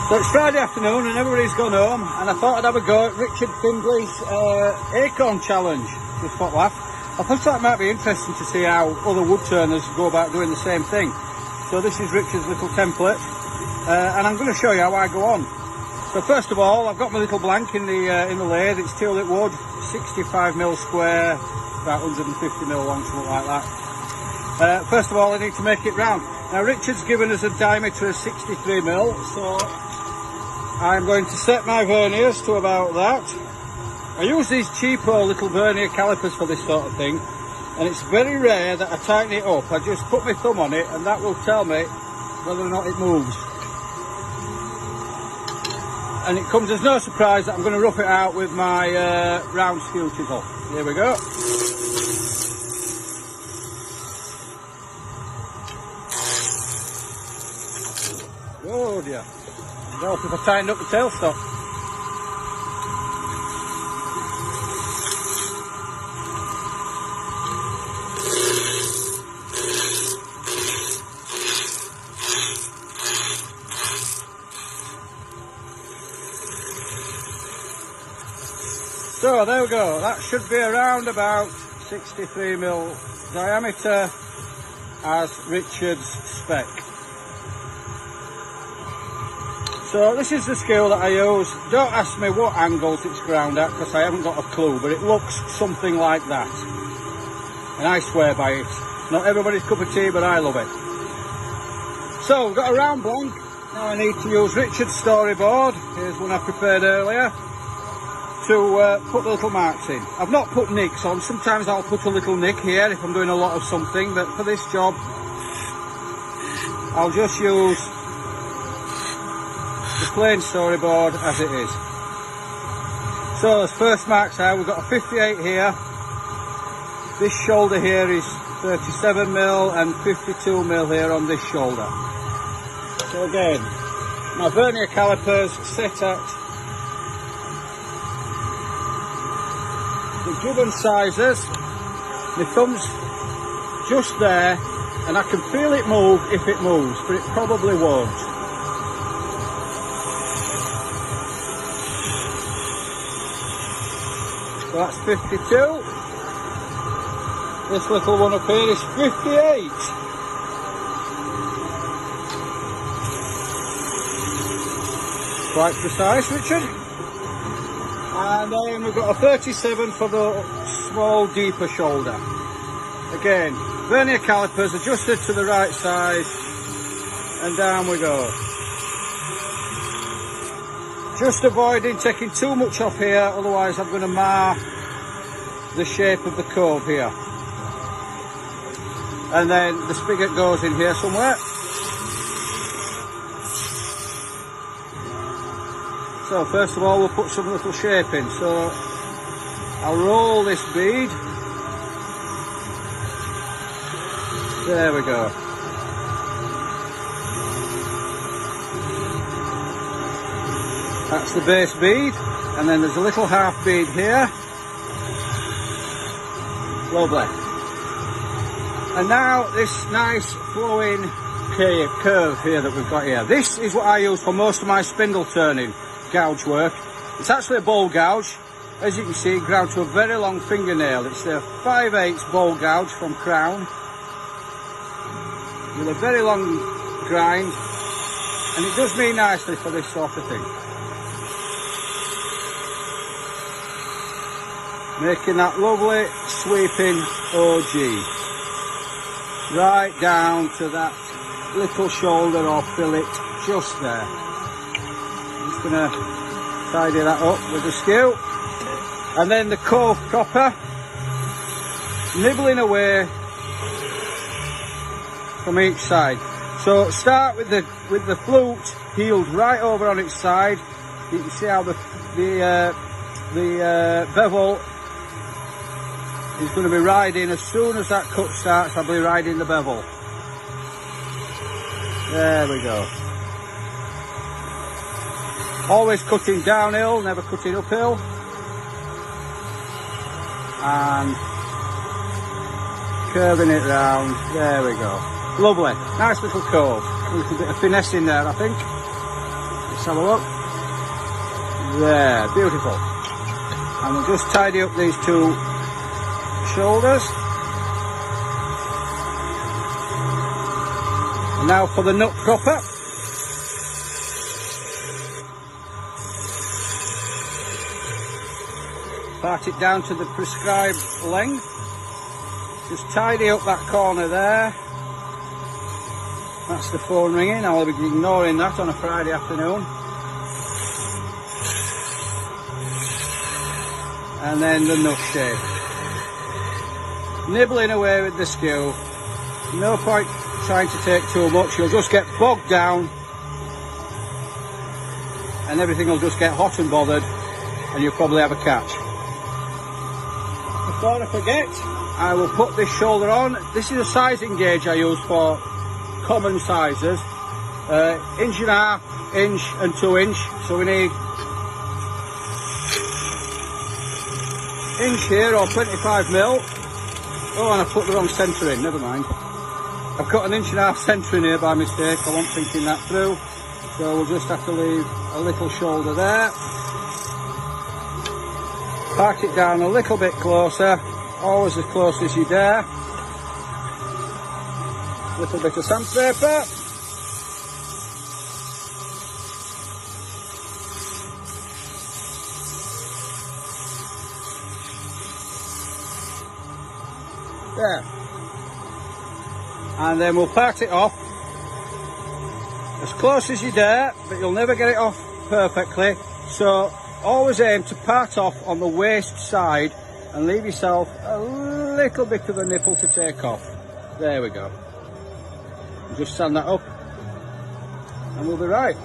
So it's Friday afternoon and everybody's gone home, and I thought I'd have a go at Richard Findlay's acorn challenge. Just thought, laugh. I thought that might be interesting to see how other wood turners go about doing the same thing. So this is Richard's little template, and I'm going to show you how I go on. So first of all, I've got my little blank in the lathe. It's tulip wood, 65mm square, about 150mm long, something like that. First of all, I need to make it round. Now Richard's given us a diameter of 63mm, so I'm going to set my verniers to about that. I use these cheapo little vernier calipers for this sort of thing, and it's very rare that I tighten it up. I just put my thumb on it and that will tell me whether or not it moves. And it comes as no surprise that I'm going to rough it out with my round skew chisel. Here we go. Oh dear. It'll help if I tighten up the tailstock. So there we go, that should be around about 63mm diameter as Richard's spec. So this is the scale that I use. Don't ask me what angles it's ground at because I haven't got a clue, but it looks something like that. And I swear by it. Not everybody's cup of tea, but I love it. So we've got a round blank. Now I need to use Richard's storyboard. Here's one I prepared earlier, to put the little marks in. I've not put nicks on. Sometimes I'll put a little nick here if I'm doing a lot of something, but for this job I'll just use the plain storyboard as it is. So as first marks out, we've got a 58 here. This shoulder here is 37mm and 52mm here on this shoulder. So again, my vernier calipers set at the given sizes. My thumb's just there and I can feel it move if it moves, but it probably won't. So that's 52. This little one up here is 58. Quite precise, Richard. And then we've got a 37 for the small, deeper shoulder. Again, vernier calipers adjusted to the right size, and down we go. Just avoiding taking too much off here, otherwise I'm going to mar the shape of the cove here. And then the spigot goes in here somewhere. So first of all we'll put some little shape in. So I'll roll this bead. There we go. That's the base bead, and then there's a little half bead here. Lovely. And now this nice flowing curve here that we've got here. This is what I use for most of my spindle turning gouge work. It's actually a bowl gouge. As you can see, ground to a very long fingernail. It's a 5/8 bowl gouge from Crown with a very long grind, and it does me nicely for this sort of thing. Making that lovely sweeping OG right down to that little shoulder or fillet just there. I'm just going to tidy that up with the skew, and then the cove proper, nibbling away from each side. So start with the flute heeled right over on its side. You can see how the bevel is going to be riding. As soon as that cut starts, I'll be riding the bevel. There we go. Always cutting downhill, never cutting uphill. And curving it round. There we go. Lovely. Nice little cove. A little bit of finesse in there, I think. Let's have a look. There, beautiful. And we'll just tidy up these two shoulders. And now for the nut proper. Part it down to the prescribed length. Just tidy up that corner there. That's the phone ringing. I'll be ignoring that on a Friday afternoon. And then the nut shape. Nibbling away with the skew. No point trying to take too much. You'll just get bogged down. And everything will just get hot and bothered. And you'll probably have a catch. Before I forget, I will put this shoulder on. This is a sizing gauge I use for common sizes. 1.5 inch and 2 inch. So we need inch here or 25mm. Oh, and I put the wrong centre in, never mind. I've got an 1.5 inch centre in here by mistake. I wasn't thinking that through. So we'll just have to leave a little shoulder there. Park it down a little bit closer, always as close as you dare. Little bit of sandpaper. There. And then we'll part it off as close as you dare, but you'll never get it off perfectly. So always aim to part off on the waist side and leave yourself a little bit of a nipple to take off. There we go. Just stand that up and we'll be right.